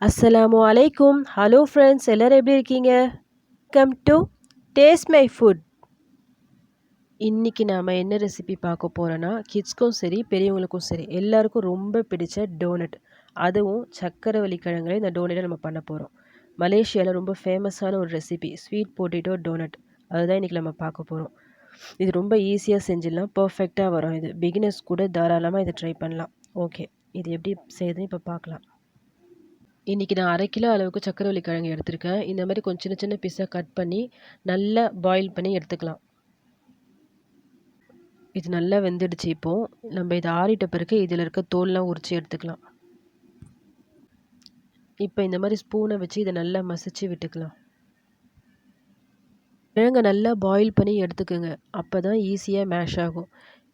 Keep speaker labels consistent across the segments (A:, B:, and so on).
A: அஸ்ஸலாமு அலைக்கும். Hello friends, எல்லாரும் எப்படி இருக்கீங்க? Come to taste my foot. இன்னைக்கு நாம என்ன ரெசிபி பார்க்க போறோம்னா, கிட்ஸ்க்கும் சரி, பெரியவங்களுக்கும் சரி, எல்லாருக்கும் ரொம்ப பிடிச்ச டோனட். அதுவும் சர்க்கரைவள்ளி கிழங்குல இந்த டோனட்ட நம்ம பண்ண போறோம். மலேசியால ரொம்ப ஃபேமஸான ஒரு ரெசிபி, ஸ்வீட் பொட்டேட்டோ டோனட். அதுதான் இன்னைக்கு நம்ம பார்க்க போறோம். இது ரொம்ப ஈஸியா செஞ்சிடலாம். பெர்ஃபெக்ட்டா வரும் இது. பிகினர்ஸ் கூட தாராளமா இத ட்ரை பண்ணலாம். ஓகே. இது எப்படி செய்யுதுன்னு இப்ப பார்க்கலாம். இன்றைக்கி நான் 1/2 கிலோ அளவுக்கு சர்க்கரைவள்ளி கிழங்கு எடுத்திருக்கேன். இந்த மாதிரி கொஞ்சம் சின்ன சின்ன பீஸாக கட் பண்ணி நல்லா பாயில் பண்ணி எடுத்துக்கலாம். இது நல்லா வெந்துடுச்சு. இப்போது நம்ம இதை ஆறிட்ட பிறகு இதில் இருக்க தோல்லாம் உரித்து எடுத்துக்கலாம். இப்போ இந்த மாதிரி ஸ்பூனை வச்சு இதை நல்லா மசிச்சு விட்டுக்கலாம். கிழங்கை நல்லா பாயில் பண்ணி எடுத்துக்கோங்க. அப்போ தான் ஈஸியாக மேஷ் ஆகும்.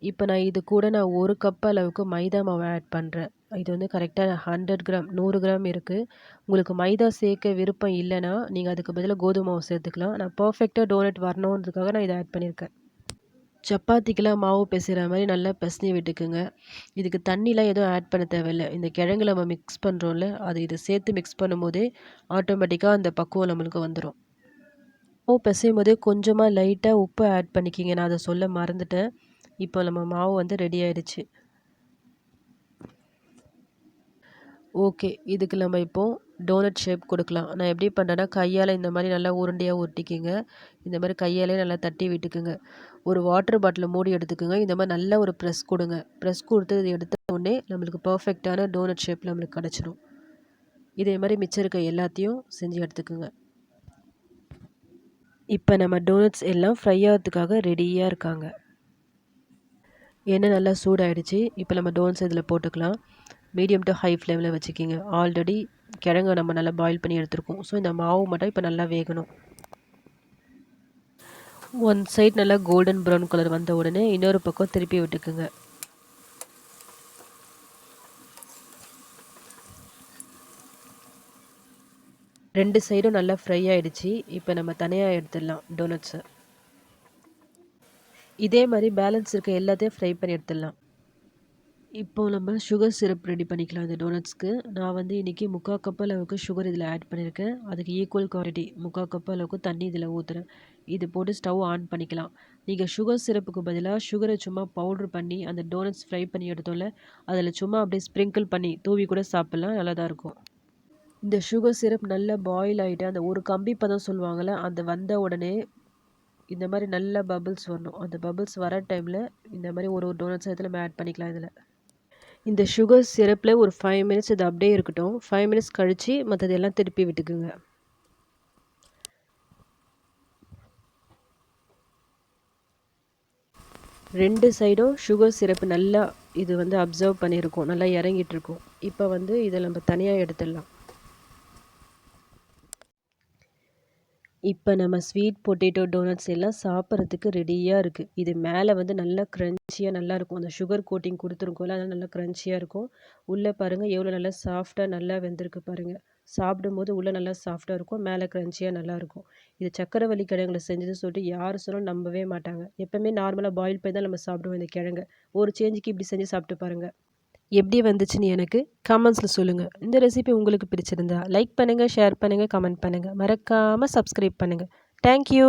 A: இப்போ இது கூட நான் 1 கப் அளவுக்கு மைதா மாவு ஆட் பண்ணுறேன். இது வந்து கரெக்டாக 100 கிராம் 100 கிராம் இருக்குது. உங்களுக்கு மைதா சேர்க்க விருப்பம் இல்லைன்னா நீங்கள் அதுக்கு பதிலாக கோதுமை மாவு சேர்த்துக்கலாம். நான் பர்ஃபெக்டாக டோனட் வரணுன்றதுக்காக நான் இதை ஆட் பண்ணியிருக்கேன். சப்பாத்திக்கெலாம் மாவு பிசைகிற மாதிரி நல்லா பிசைஞ்சு விட்டுக்குங்க. இதுக்கு தண்ணிலாம் எதுவும் ஆட் பண்ண தேவையில்லை. இந்த கிழங்குல நம்ம மிக்ஸ் பண்ணுறோம்ல, அது இதை சேர்த்து மிக்ஸ் பண்ணும்போதே ஆட்டோமேட்டிக்காக அந்த பக்குவம் நம்மளுக்கு வந்துடும். மாவு பிசையும் போதே கொஞ்சமாக லைட்டாக உப்பு ஆட் பண்ணிக்கிங்க. நான் அதை சொல்ல மறந்துட்டேன். இப்போ நம்ம மாவு வந்து ரெடி ஆயிடுச்சு. ஓகே, இதுக்கு நம்ம இப்போது டோனட் ஷேப் கொடுக்கலாம். நான் எப்படி பண்ணுறேன்னா, கையால் இந்த மாதிரி நல்லா உருண்டையாக உருட்டிக்கிங்க. இந்த மாதிரி கையாலே நல்லா தட்டி விட்டுக்குங்க. ஒரு வாட்டர் பாட்டிலை மூடி எடுத்துக்கோங்க. இந்த மாதிரி நல்ல ஒரு ப்ரெஸ் கொடுங்க. ப்ரெஸ் கொடுத்து இது எடுத்த உடனே நம்மளுக்கு பர்ஃபெக்டான டோனட் ஷேப்பில் நம்மளுக்கு கிடச்சிடும். இதே மாதிரி மிச்சம் இருக்க எல்லாத்தையும் செஞ்சு எடுத்துக்கோங்க. இப்போ நம்ம டோனட்ஸ் எல்லாம் ஃப்ரை ஆகிறதுக்காக ரெடியாக இருக்காங்க. எண்ணெய் நல்லா சூடாயிடுச்சு. இப்போ நம்ம டோனட்ஸ் இதில் போட்டுக்கலாம். மீடியம் டு ஹை ஃப்ளேமில் வச்சுக்கிங்க. ஆல்ரெடி கிழங்க நம்ம நல்லா பாயில் பண்ணி எடுத்துருக்கோம். ஸோ இந்த மாவு மட்டும் இப்போ நல்லா வேகணும். ஒன் சைட் நல்லா கோல்டன் ப்ரௌன் கலர் வந்த உடனே இன்னொரு பக்கம் திருப்பி விட்டுக்குங்க. ரெண்டு சைடும் நல்லா ஃப்ரை ஆகிடுச்சு. இப்போ நம்ம தனியாக எடுத்துடலாம் டோனட்ஸை. இதே மாதிரி பேலன்ஸ் இருக்க எல்லாத்தையும் ஃப்ரை பண்ணி எடுத்துடலாம். இப்போது நம்ம சுகர் சிரப் ரெடி பண்ணிக்கலாம் இந்த டோனட்ஸ்க்கு. நான் வந்து இன்றைக்கி 3/4 கப் அளவுக்கு சுகர் இதில் ஆட் பண்ணியிருக்கேன். அதுக்கு ஈக்குவல் குவான்டிட்டி 3/4 கப் அளவுக்கு தண்ணி இதில் ஊற்றுறேன். இது போட்டு ஸ்டவ் ஆன் பண்ணிக்கலாம். நீங்கள் சுகர் சிரப்புக்கு பதிலாக சுகரை சும்மா பவுட்ரு பண்ணி அந்த டோனட்ஸ் ஃப்ரை பண்ணி எடுத்தோம்ல, அதில் சும்மா அப்படியே ஸ்ப்ரிங்கிள் பண்ணி தூவி கூட சாப்பிட்லாம். நல்லா தான் இருக்கும். இந்த சுகர் சிரப் நல்லா பாயில் ஆகிட்டு அந்த ஒரு கம்பி பதம் சொல்லுவாங்கள்ல, அந்த வந்த உடனே இந்த மாதிரி நல்ல பபிள்ஸ் வரணும். அந்த பபிள்ஸ் வர டைமில் இந்த மாதிரி ஒரு டோனட்ஸ் இதில் நம்ம ஆட் பண்ணிக்கலாம். இதில் இந்த சுகர் சிரப்பில் ஒரு 5 மினிட்ஸ் இது அப்படியே இருக்கட்டும். 5 மினிட்ஸ் கழித்து மற்றதெல்லாம் திருப்பி விட்டுக்குங்க. ரெண்டு சைடும் சுகர் சிரப்பு நல்லா இது வந்து அப்சர்வ் பண்ணியிருக்கோம். நல்லா இறங்கிட்டு இருக்கும். இப்போ வந்து இதை நம்ம தனியாக எடுத்துடலாம். இப்போ நம்ம ஸ்வீட் பொட்டேட்டோ டோனட்ஸ் எல்லாம் சாப்பிட்றதுக்கு ரெடியாக இருக்குது. இது மேலே வந்து நல்லா க்ரன்ச்சியாக நல்லாயிருக்கும். அந்த சுகர் கோட்டிங் கொடுத்துருக்கோம்ல, அதனால் நல்லா க்ரன்ச்சியாக இருக்கும். உள்ளே பாருங்கள் எவ்வளோ நல்லா சாஃப்டாக நல்லா வெந்திருக்கு பாருங்கள். சாப்பிடும்போது உள்ளே நல்லா சாஃப்டாக இருக்கும், மேலே க்ரன்ச்சியாக நல்லாயிருக்கும். இது சர்க்கரைவள்ளி கிழங்குல செஞ்சது சொல்லிட்டு யார் சொன்னாலும் நம்பவே மாட்டாங்க. எப்போவுமே நார்மலாக பாயில் பண்ணி தான் நம்ம சாப்பிடுவோம் இந்த கிழங்க. ஒரு சேஞ்சுக்கு இப்படி செஞ்சு சாப்பிட்டு பாருங்கள். எப்படி வந்துச்சுன்னு எனக்கு கமெண்ட்ஸில் சொல்லுங்கள். இந்த ரெசிபி உங்களுக்கு பிடிச்சிருந்தா லைக் பண்ணுங்கள், ஷேர் பண்ணுங்கள், கமெண்ட் பண்ணுங்கள். மறக்காமல் சப்ஸ்கிரைப் பண்ணுங்கள். தேங்க்யூ.